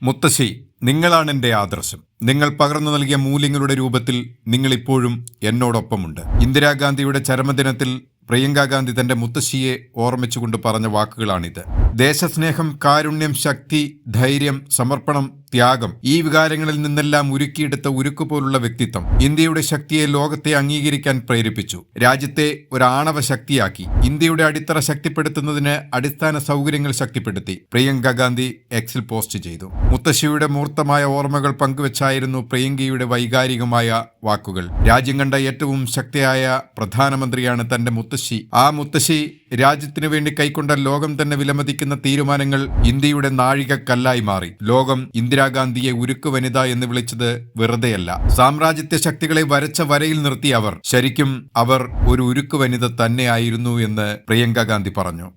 മുത്തശ്ശി, നിങ്ങളാണ് എൻ്റെ ആദർശം. നിങ്ങൾ പകർന്നു നൽകിയ മൂല്യങ്ങളുടെ രൂപത്തിൽ നിങ്ങളിപ്പോഴും എന്നോടൊപ്പമുണ്ട്. ഇന്ദിരാഗാന്ധിയുടെ ചരമദിനത്തിൽ പ്രിയങ്ക ഗാന്ധി തന്റെ മുത്തശ്ശിയെ ഓർമ്മിച്ചുകൊണ്ട് പറഞ്ഞ വാക്കുകളാണിത്. ദേശസ്നേഹം, കാരുണ്യം, ശക്തി, ധൈര്യം, സമർപ്പണം, ത്യാഗം, ഈ വികാരങ്ങളിൽ നിന്നെല്ലാം ഉരുക്കിയെടുത്ത ഉരുക്കുപോലുള്ള വ്യക്തിത്വം ഇന്ത്യയുടെ ശക്തിയെ ലോകത്തെ അംഗീകരിക്കാൻ പ്രേരിപ്പിച്ചു. രാജ്യത്തെ ഒരു ആണവ ശക്തിയാക്കി. ഇന്ത്യയുടെ അടിത്തറ ശക്തിപ്പെടുത്തുന്നതിന് അടിസ്ഥാന സൗകര്യങ്ങൾ ശക്തിപ്പെടുത്തി. പ്രിയങ്ക ഗാന്ധി എക്സിൽ പോസ്റ്റ് ചെയ്തു. മുത്തശ്ശിയുടെ മൂർത്തമായ ഓർമ്മകൾ പങ്കുവച്ചായിരുന്നു പ്രിയങ്കയുടെ വൈകാരികമായ വാക്കുകൾ. രാജ്യം കണ്ട ഏറ്റവും ശക്തിയായ പ്രധാനമന്ത്രിയാണ് തന്റെ മുത്തശ്ശി. ആ മുത്തശ്ശി രാജ്യത്തിനു വേണ്ടി കൈക്കൊണ്ട ലോകം തന്നെ വിലമതിക്കുന്ന തീരുമാനങ്ങൾ ഇന്ത്യയുടെ നാഴികക്കല്ലായി മാറി. ലോകം ഇന്ദിരാഗാന്ധിയെ ഉരുക്കു വനിത എന്ന് വിളിച്ചത് വെറുതെയല്ല. സാമ്രാജ്യത്യ ശക്തികളെ വരച്ച വരയിൽ നിർത്തി അവർ. ശരിക്കും അവർ ഒരു ഉരുക്കു വനിത തന്നെയായിരുന്നു എന്ന് പ്രിയങ്ക ഗാന്ധി പറഞ്ഞു.